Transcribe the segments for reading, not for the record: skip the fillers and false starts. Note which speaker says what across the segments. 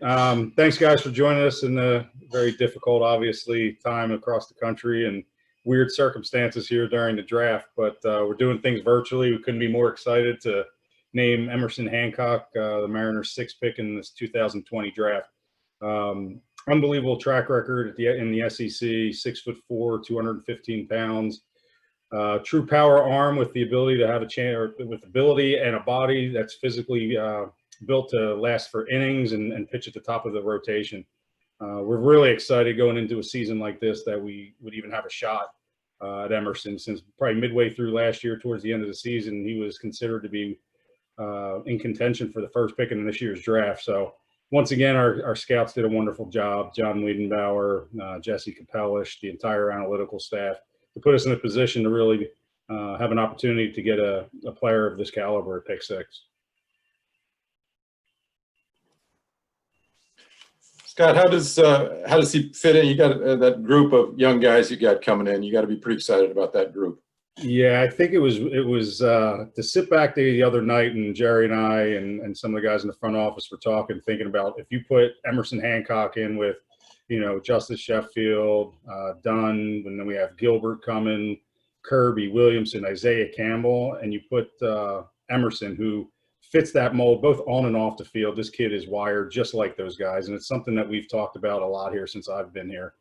Speaker 1: Thanks, guys, for joining us in a very difficult, obviously, time across the country and weird circumstances here during the draft. But we're doing things virtually. We couldn't be more excited to name Emerson Hancock the Mariners' sixth pick in this 2020 draft. Unbelievable track record in the SEC, 6'4", 215 pounds. True power arm with the ability to have a chance, with ability and a body that's physically built to last for innings and pitch at the top of the rotation. We're really excited going into a season like this that we would even have a shot at Emerson, since probably midway through last year, towards the end of the season, he was considered to be in contention for the first pick in this year's draft. So once again, our scouts did a wonderful job. John Wiedenbauer, Jesse Capellish, the entire analytical staff, to put us in a position to really have an opportunity to get a player of this caliber at pick 6.
Speaker 2: Scott, how does he fit in? You got that group of young guys you got coming in. You got to be pretty excited about that group.
Speaker 1: Yeah, I think it was to sit back there the other night, and Jerry and I and some of the guys in the front office were talking, thinking about if you put Emerson Hancock in with, Justice Sheffield, Dunn, and then we have Gilbert coming, Kirby, Williamson, Isaiah Campbell, and you put Emerson, who fits that mold both on and off the field. This kid is wired just like those guys, and it's something that we've talked about a lot here since I've been here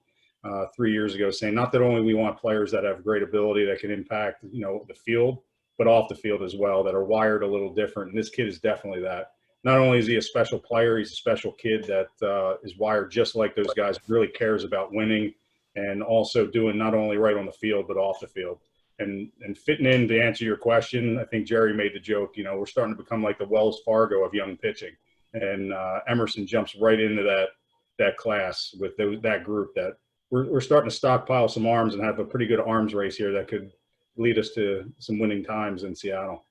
Speaker 1: 3 years ago, saying not that only we want players that have great ability that can impact the field, but off the field as well, that are wired a little different. And this kid is definitely that. Not only is he a special player, he's a special kid that is wired just like those guys, really cares about winning, and also doing not only right on the field but off the field. And fitting in, to answer your question, I think Jerry made the joke, we're starting to become like the Wells Fargo of young pitching. And Emerson jumps right into that class with that group that we're starting to stockpile some arms and have a pretty good arms race here that could lead us to some winning times in Seattle.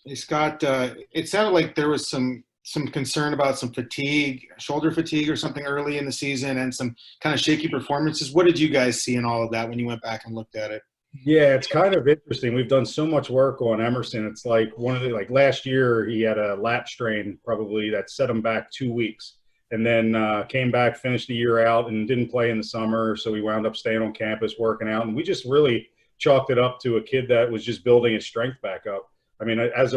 Speaker 3: Hey, Scott, it sounded like there was some concern about some fatigue, shoulder fatigue or something early in the season, and some kind of shaky performances. What did you guys see in all of that when you went back and looked at it?
Speaker 1: Yeah, it's kind of interesting. We've done so much work on Emerson. It's like last year he had a lat strain probably that set him back 2 weeks, and then came back, finished the year out, and didn't play in the summer. So we wound up staying on campus working out, and we just really chalked it up to a kid that was just building his strength back up. I mean, as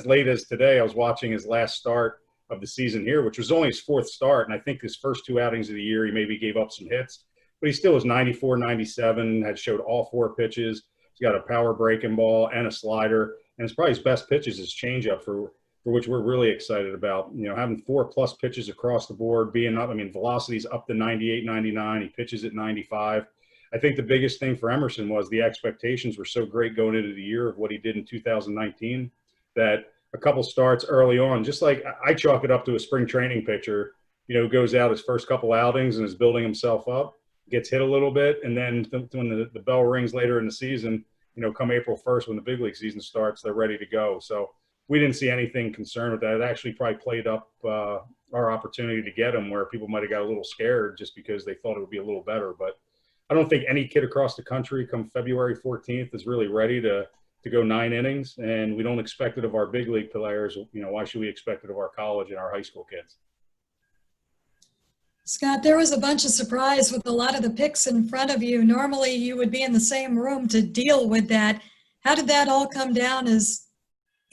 Speaker 1: late as today, I was watching his last start of the season here, which was only his 4th start, and I think his first 2 outings of the year he maybe gave up some hits. But he still was 94, 97, had showed all 4 pitches. He's got a power breaking ball and a slider. And it's probably his best pitches is changeup, for which we're really excited about. Having 4+ pitches across the board, velocity's up to 98, 99. He pitches at 95. I think the biggest thing for Emerson was the expectations were so great going into the year of what he did in 2019 that a couple starts early on, just like I chalk it up to a spring training pitcher, goes out his first couple outings and is building himself up, gets hit a little bit, and then when the bell rings later in the season, come April 1st when the big league season starts, they're ready to go. So we didn't see anything concerned with that. It actually probably played up our opportunity to get him, where people might have got a little scared just because they thought it would be a little better. But I don't think any kid across the country come February 14th is really ready to go 9 innings, and we don't expect it of our big league players. Why should we expect it of our college and our high school kids?
Speaker 4: Scott, there was a bunch of surprise with a lot of the picks in front of you. Normally you would be in the same room to deal with that. How did that all come down as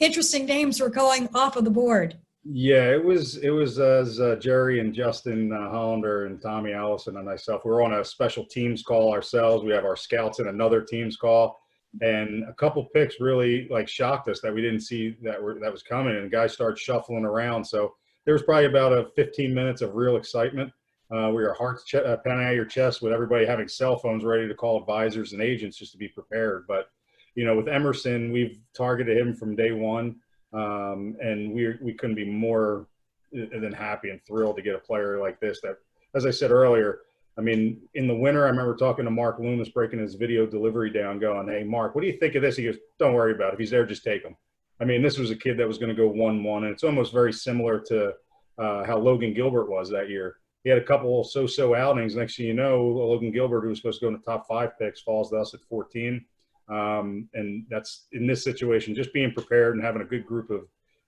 Speaker 4: interesting names were going off of the board?
Speaker 1: Yeah, it was as Jerry and Justin Hollander and Tommy Allison and myself, we were on a special teams call ourselves. We have our scouts in another team's call, and a couple picks really shocked us that we didn't see that was coming, and guys started shuffling around. So there was probably about 15 minutes of real excitement. Where your heart's pounding out of your chest with everybody having cell phones ready to call advisors and agents just to be prepared. But, with Emerson, we've targeted him from day one, and we couldn't be more than happy and thrilled to get a player like this that, as I said earlier, in the winter, I remember talking to Mark Loomis, breaking his video delivery down, going, "Hey, Mark, what do you think of this?" He goes, "Don't worry about it. If he's there, just take him." This was a kid that was going to go 1-1, and it's almost very similar to how Logan Gilbert was that year. He had a couple so-so outings. Next thing you know, Logan Gilbert, who was supposed to go in the top 5 picks, falls to us at 14. And that's, in this situation, just being prepared and having a good group of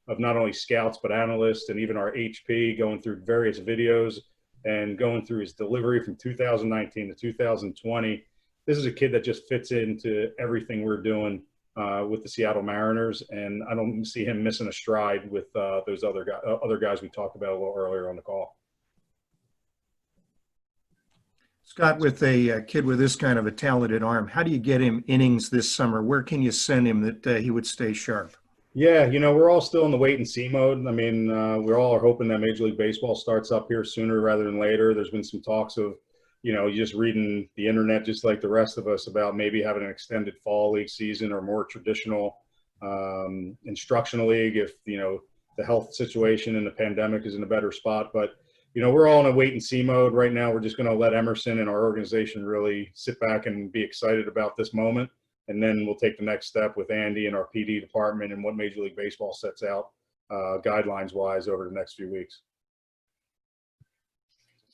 Speaker 1: of not only scouts but analysts and even our HP going through various videos and going through his delivery from 2019 to 2020. This is a kid that just fits into everything we're doing with the Seattle Mariners, and I don't see him missing a stride with those other guys we talked about a little earlier on the call.
Speaker 5: Scott, with a kid with this kind of a talented arm, how do you get him innings this summer? Where can you send him that he would stay sharp?
Speaker 1: Yeah, we're all still in the wait and see mode. I mean, we all are hoping that Major League Baseball starts up here sooner rather than later. There's been some talks of, just reading the internet just like the rest of us about maybe having an extended fall league season or more traditional instructional league if, the health situation and the pandemic is in a better spot. But, we're all in a wait and see mode right now. We're just going to let Emerson and our organization really sit back and be excited about this moment. And then we'll take the next step with Andy and our PD department and what Major League Baseball sets out guidelines-wise over the next few weeks.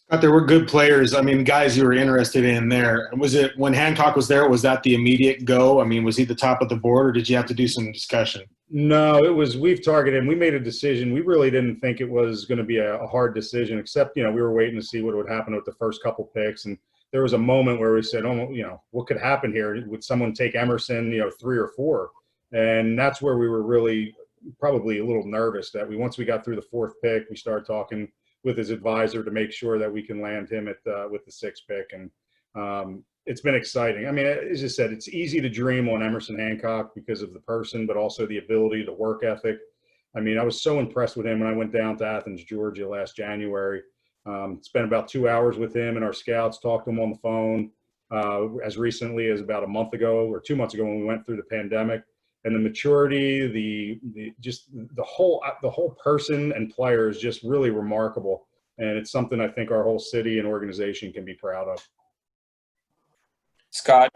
Speaker 3: Scott, there were good players. I mean, guys you were interested in there. Was it when Hancock was there, was that the immediate go? I mean, was he the top of the board, or did you have to do some discussion?
Speaker 1: No, we've targeted him. We made a decision. We really didn't think it was going to be a hard decision, except, we were waiting to see what would happen with the first couple picks. And there was a moment where we said, what could happen here? Would someone take Emerson, 3 or 4? And that's where we were really probably a little nervous that once we got through the 4th pick, we started talking with his advisor to make sure that we can land him with the 6th pick. And it's been exciting. I mean, as I said, it's easy to dream on Emerson Hancock because of the person, but also the ability, the work ethic. I mean, I was so impressed with him when I went down to Athens, Georgia last January. Spent about 2 hours with him and our scouts, talked to him on the phone as recently as about a month ago or 2 months ago when we went through the pandemic. And the maturity, the whole person and player is just really remarkable. And it's something I think our whole city and organization can be proud of.
Speaker 6: Scott,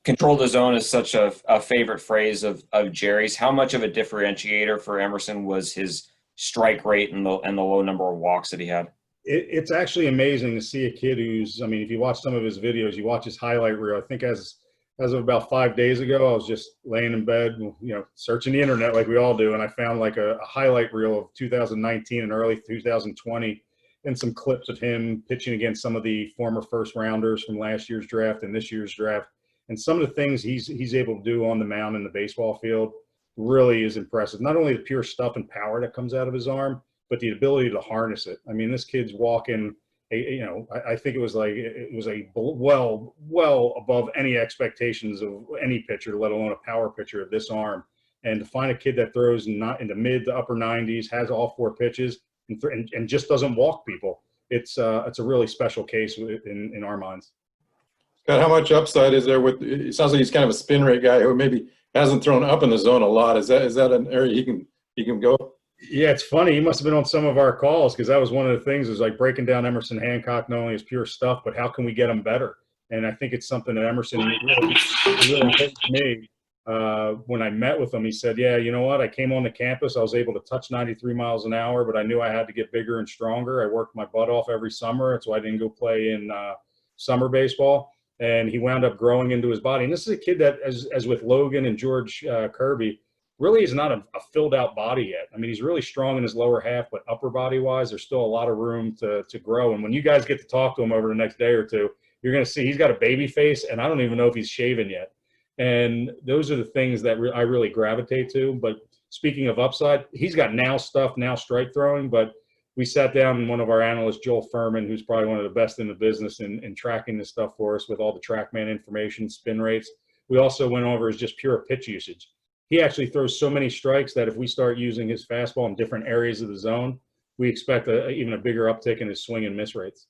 Speaker 6: control the zone is such a favorite phrase of Jerry's. How much of a differentiator for Emerson was his strike rate and the low number of walks that he had?
Speaker 1: It's actually amazing to see a kid who's, I mean, if you watch some of his videos, you watch his highlight reel. I think as of about 5 days ago, I was just laying in bed, searching the internet like we all do, and I found like a highlight reel of 2019 and early 2020 and some clips of him pitching against some of the former first rounders from last year's draft and this year's draft. And some of the things he's able to do on the mound in the baseball field really is impressive. Not only the pure stuff and power that comes out of his arm, but the ability to harness it. I mean, this kid's walking, I think it was well above any expectations of any pitcher, let alone a power pitcher of this arm. And to find a kid that throws not in the mid to upper 90s, has all 4 pitches, and just doesn't walk people, it's a really special case in our minds.
Speaker 2: Scott, how much upside is there with? It sounds like he's kind of a spin rate guy who maybe hasn't thrown up in the zone a lot. Is that an area he can go?
Speaker 1: Yeah, it's funny. He must have been on some of our calls because that was one of the things, is like breaking down Emerson Hancock, not only his pure stuff, but how can we get him better? And I think it's something that Emerson really hit me. When I met with him, he said, yeah, you know what? I came on the campus. I was able to touch 93 miles an hour, but I knew I had to get bigger and stronger. I worked my butt off every summer. That's why I didn't go play in summer baseball. And he wound up growing into his body. And this is a kid that, as with Logan and George Kirby, really is not a filled out body yet. I mean, he's really strong in his lower half, but upper body wise, there's still a lot of room to grow. And when you guys get to talk to him over the next day or two, you're going to see he's got a baby face, and I don't even know if he's shaven yet. And those are the things that I really gravitate to. But speaking of upside, he's got now strike throwing, but we sat down and one of our analysts, Joel Furman, who's probably one of the best in the business in tracking this stuff for us with all the TrackMan information, spin rates. We also went over his just pure pitch usage. He actually throws so many strikes that if we start using his fastball in different areas of the zone, we expect even a bigger uptick in his swing and miss rates.